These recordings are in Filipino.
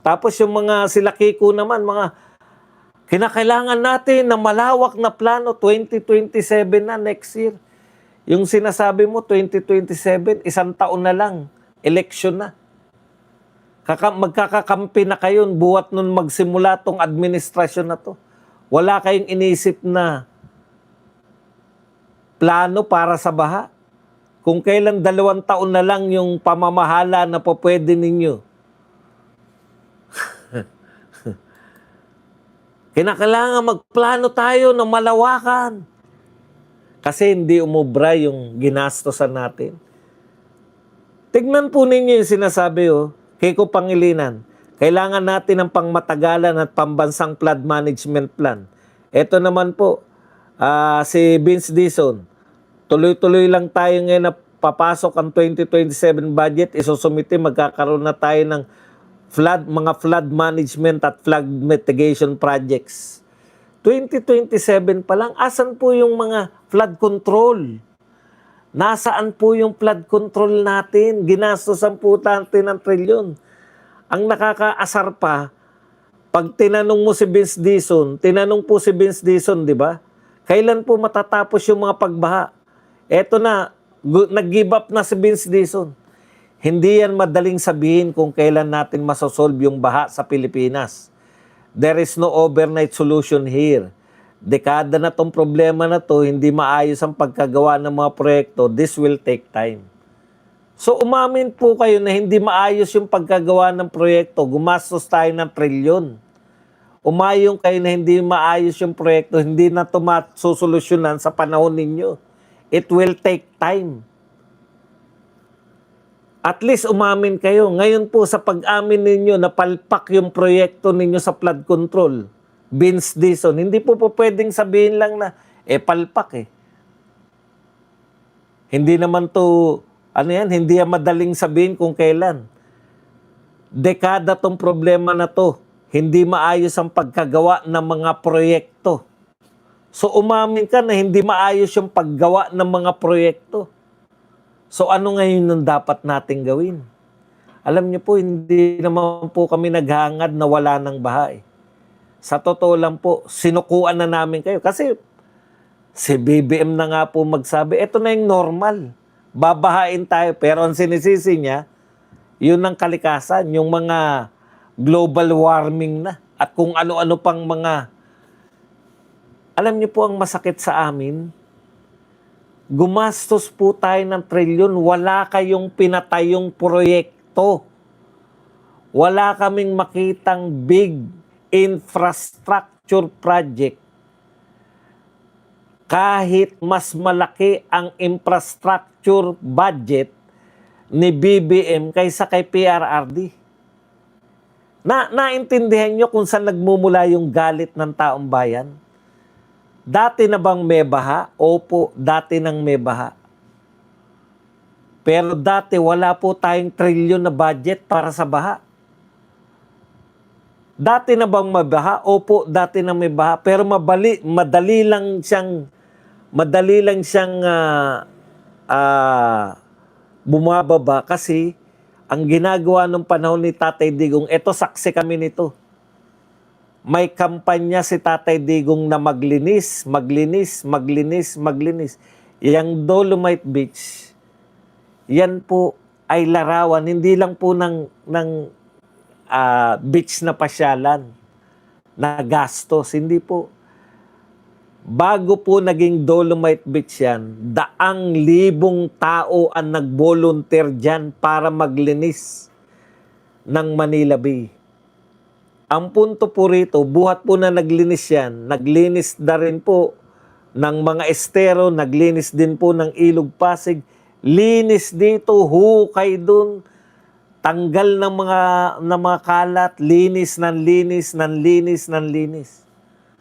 Tapos yung mga sila Kiko naman, mga kinakailangan natin na malawak na plano, 2027 na next year. Yung sinasabi mo, 2027, isang taon na lang, election na. Magkakakampi na kayo buhat nun magsimula tong administrasyon na to. Wala kayong inisip na plano para sa baha. Kung kailan 2 taon na lang yung pamamahala na po pwede ninyo. Kinakailangan magplano tayo ng malawakan. Kasi hindi umubra yung ginastosan natin. Tignan po ninyo yung sinasabi, Kiko Pangilinan. Kailangan natin ng pangmatagalan at pambansang flood management plan. Ito naman po, si Vince Dizon. Tuloy-tuloy lang tayo ngayon na papasok ang 2027 budget. Isusumite, magkakaroon na tayo ng mga flood management at flood mitigation projects. 2027 pa lang, asan po yung mga flood control? Nasaan po yung flood control natin? Ginastosan po natin ng trilyon. Ang nakakaasar pa, pag tinanong mo si Vince Dizon, di ba? Kailan po matatapos yung mga pagbaha? Eto na, nag-give up na si Vince Dizon. Hindi yan madaling sabihin kung kailan natin masosolve yung baha sa Pilipinas. There is no overnight solution here. Dekada na tong problema na to, hindi maayos ang pagkagawa ng mga proyekto. This will take time. So umamin po kayo na hindi maayos yung pagkagawa ng proyekto. Gumastos tayo ng trilyon. Umayong kayo na hindi maayos yung proyekto, hindi na ito masusolusyonan sa panahon ninyo. It will take time. At least umamin kayo. Ngayon po sa pag-amin ninyo, napalpak yung proyekto ninyo sa flood control. Vince Dizon, hindi po pwedeng sabihin lang na, palpak . Hindi naman to, hindi yan madaling sabihin kung kailan. Dekada tong problema na to. Hindi maayos ang pagkagawa ng mga proyekto. So umamin ka na hindi maayos yung paggawa ng mga proyekto. So ano ngayon ang dapat nating gawin? Alam niyo po, hindi naman po kami naghangad na wala ng baha . Sa totoo lang po, sinukuan na namin kayo. Kasi si BBM na nga po magsabi, ito na yung normal. Babahain tayo. Pero ang sinisisi niya, yun ang kalikasan, yung mga global warming na. At kung ano-ano pang mga... Alam niyo po ang masakit sa amin, gumastos po tayo ng trilyon, wala kayong pinatayong proyekto. Wala kaming makitang big infrastructure project. Kahit mas malaki ang infrastructure budget ni BBM kaysa kay PRRD. Naintindihan nyo kung saan nagmumula yung galit ng taong bayan? Dati na bang may baha? Opo, dati nang may baha. Pero dati wala po tayong trilyon na budget para sa baha. Dati na bang may baha? Opo, dati nang may baha. Pero madali lang siyang bumababa kasi ang ginagawa ng panahon ni Tatay Digong, eto saksi kami nito. May kampanya si Tatay Digong na maglinis. Yang Dolomite Beach, yan po ay larawan, hindi lang po ng beach na pasyalan, na gastos, hindi po. Bago po naging Dolomite Beach yan, 100,000 tao ang nag-volunteer dyan para maglinis ng Manila Bay. Ang punto po rito, buhat po na naglinis yan, naglinis na rin po ng mga estero, naglinis din po ng Ilog Pasig, linis dito, hukay dun, tanggal ng mga kalat, linis.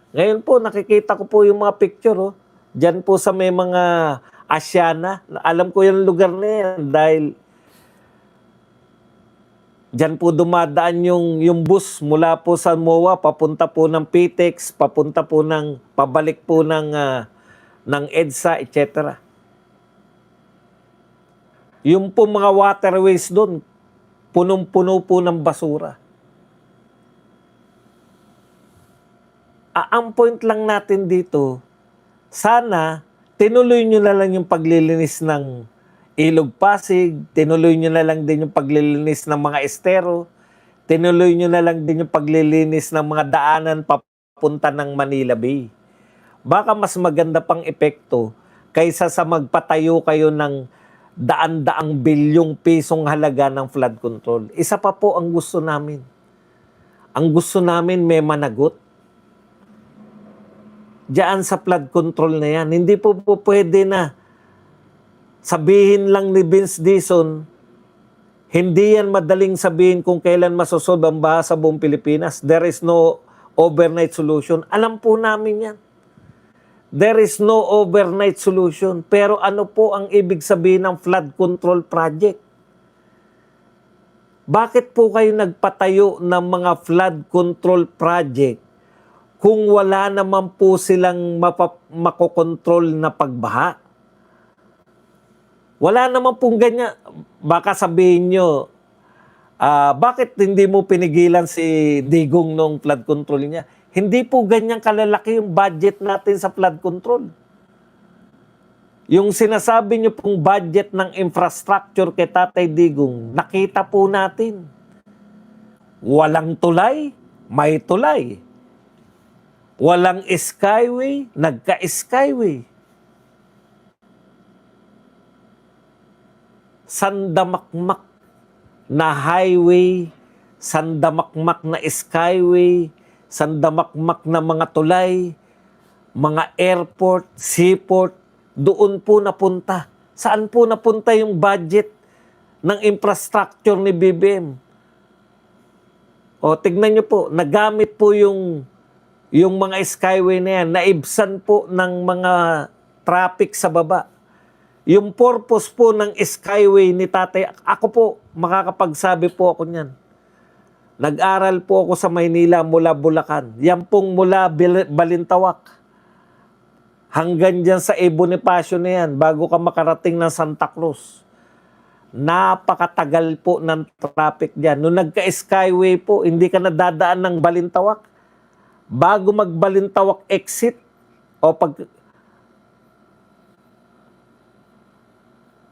Ngayon po, nakikita ko po yung mga picture, dyan po sa may mga Asiana, alam ko yung lugar na yan dahil diyan po dumadaan yung bus mula po sa MOA, papunta po ng PTEX, pabalik po ng EDSA, etc. Yung po mga waterways doon, punong-puno po ng basura. Ang point lang natin dito, sana tinuloy nyo na lang yung paglilinis ng Ilog Pasig, tinuloy nyo na lang din yung paglilinis ng mga estero, tinuloy nyo na lang din yung paglilinis ng mga daanan papunta ng Manila Bay. Baka mas maganda pang epekto kaysa sa magpatayo kayo ng daan-daang bilyong pisong halaga ng flood control. Isa pa po ang gusto namin. Ang gusto namin may managot diyan sa flood control na yan. Hindi po pwede na sabihin lang ni Vince Dizon, hindi yan madaling sabihin kung kailan masosolve ang baha sa buong Pilipinas. There is no overnight solution. Alam po namin yan. There is no overnight solution. Pero ano po ang ibig sabihin ng flood control project? Bakit po kayo nagpatayo ng mga flood control project kung wala naman po silang makokontrol na pagbaha? Wala naman pong ganyan. Baka sabihin nyo, bakit hindi mo pinigilan si Digong nung flood control niya? Hindi po ganyan kalalaki yung budget natin sa flood control. Yung sinasabi nyo pong budget ng infrastructure kay Tatay Digong, nakita po natin. Walang tulay, may tulay. Walang skyway, nagka-skyway. Sandamakmak na highway, sandamakmak na skyway, sandamakmak na mga tulay, mga airport, seaport, doon po napunta. Saan po napunta yung budget ng infrastructure ni BBM? O, tignan nyo po, nagamit po yung mga skyway na yan, naibsan po ng mga traffic sa baba. Yung purpose po ng skyway ni Tatay, ako po, makakapagsabi po ako niyan. Nag-aral po ako sa Maynila mula Bulacan. Yan pong mula Balintawak. Hanggang dyan sa Bonifacio na yan, bago ka makarating ng Santa Cruz. Napakatagal po ng traffic dyan. Nung nagka-skyway po, hindi ka nadadaan ng Balintawak. Bago mag-Balintawak exit, o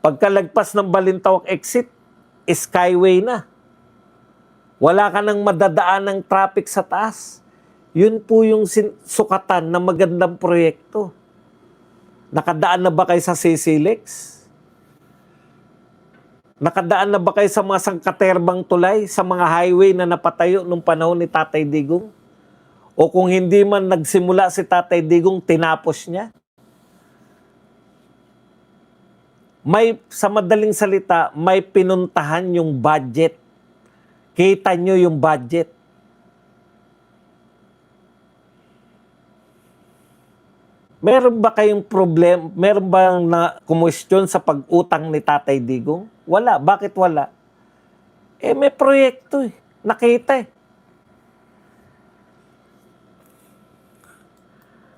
pagkalagpas ng Balintawak exit, skyway na. Wala ka nang madadaan ng traffic sa taas. Yun po yung sukatan ng magandang proyekto. Nakadaan na ba kayo sa CCLEX? Nakadaan na ba kayo sa mga sangkaterbang tulay, sa mga highway na napatayo nung panahon ni Tatay Digong? O kung hindi man nagsimula si Tatay Digong, tinapos niya? Sa madaling salita, may pinuntahan yung budget. Kita nyo yung budget. Meron ba kayong problem? Meron ba na kumwestiyon sa pag-utang ni Tatay Digong? Wala. Bakit wala? May proyekto eh. Nakita eh.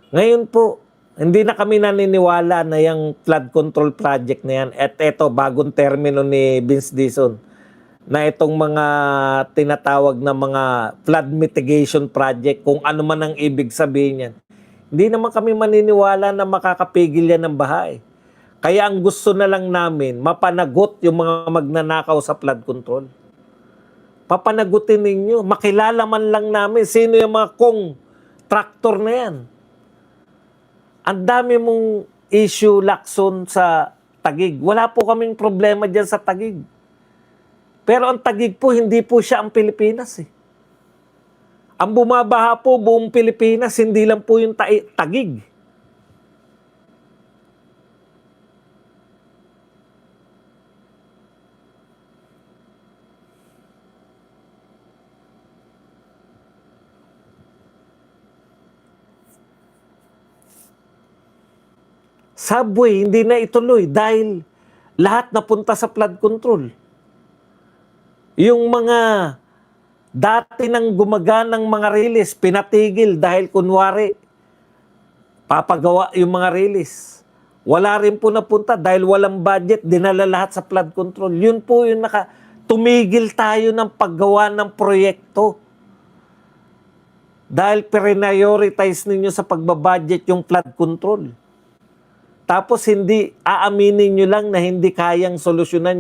Ngayon po, hindi na kami naniniwala na yung flood control project na yan. At ito, bagong termino ni Vince Dizon, na itong mga tinatawag na mga flood mitigation project, kung ano man ang ibig sabihin yan. Hindi naman kami maniniwala na makakapigil yan ng baha eh. Kaya ang gusto na lang namin, mapanagot yung mga magnanakaw sa flood control. Papanagutin ninyo. Makilala man lang namin sino yung mga traktor na yan. Ang dami mong issue, Lacson, sa Taguig. Wala po kaming problema dyan sa Taguig. Pero ang Taguig po, hindi po siya ang Pilipinas eh. Ang bumabaha po buong Pilipinas, hindi lang po yung Taguig. Subway, hindi na ituloy dahil lahat napunta sa flood control. Yung mga dati nang gumaganang mga release, pinatigil dahil kunwari, papagawa yung mga release. Wala rin po napunta dahil walang budget, dinala lahat sa flood control. Yun po yung tumigil tayo ng paggawa ng proyekto. Dahil prioritize ninyo sa pagbabudget yung flood control. Tapos hindi aaminin nyo lang na hindi kayang solusyonan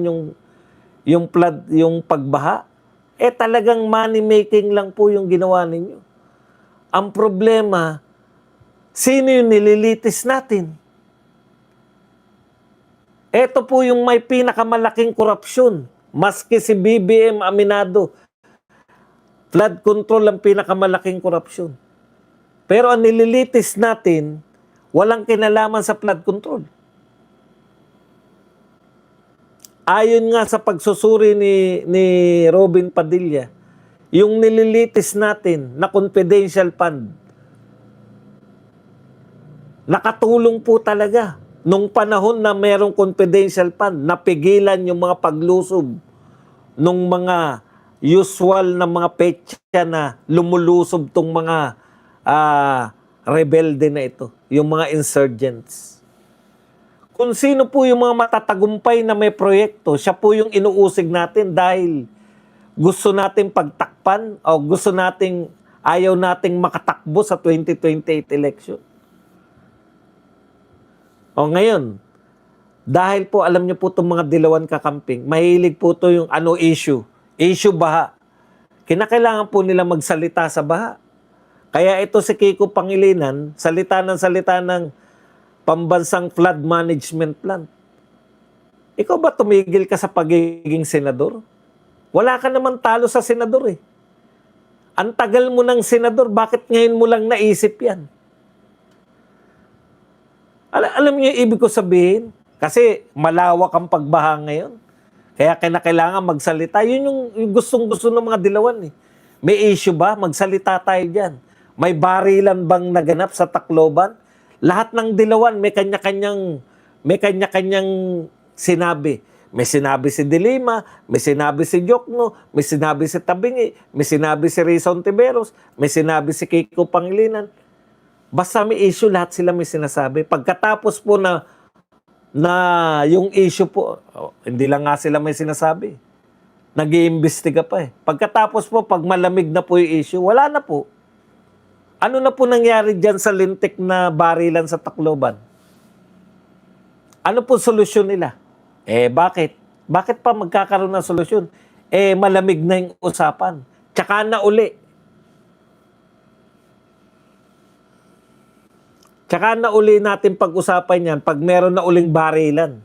yung flood, yung pagbaha. Talagang money making lang po yung ginawa ninyo. Ang problema, sino yung nililitis natin? Ito po yung may pinakamalaking korupsyon. Maski si BBM aminado, flood control ang pinakamalaking korupsyon. Pero ang nililitis natin, walang kinalaman sa flood control. Ayon nga sa pagsusuri ni Robin Padilla, yung nililitis natin na confidential fund, nakatulong po talaga. Nung panahon na merong confidential fund, napigilan yung mga paglusob nung mga usual na mga petsa na lumulusob tong mga rebelde na ito, yung mga insurgents. Kung sino po yung mga matatagumpay na may proyekto, siya po yung inuusig natin dahil gusto nating pagtakpan o gusto nating, ayaw nating makatakbo sa 2028 election. O ngayon, dahil po alam niyo po itong mga dilawan kakamping, mahilig po ito yung issue. Issue baha. Kinakailangan po nila magsalita sa baha. Kaya ito si Kiko Pangilinan, salita ng pambansang flood management plan. Ikaw ba tumigil ka sa pagiging senador? Wala ka naman talo sa senador eh. Ang tagal mo ng senador, bakit ngayon mo lang naisip yan? Alam niyo yung ibig ko sabihin? Kasi malawak ang pagbaha ngayon. Kaya kinakailangan magsalita. Yun yung gustong-gusto ng mga dilawan eh. May issue ba? Magsalita tayo dyan. May barilan bang naganap sa Tacloban? Lahat ng dilawan may kanya-kanyang sinabi. May sinabi si Dilima, may sinabi si Jokno, may sinabi si Tabingi, may sinabi si Rizon Tiberos, may sinabi si Kiko Pangilinan. Basta may issue, lahat sila may sinasabi. Pagkatapos po na yung issue po, hindi lang nga sila may sinasabi. Nag-iimbestiga pa eh. Pagkatapos po, pag malamig na po yung issue, wala na po. Ano na po nangyari dyan sa lintik na barilan sa Tacloban? Ano po solusyon nila? Bakit? Bakit pa magkakaroon ng solusyon? Malamig na yung usapan. Tsaka na uli. Tsaka na uli natin pag-usapan yan pag meron na uling barilan.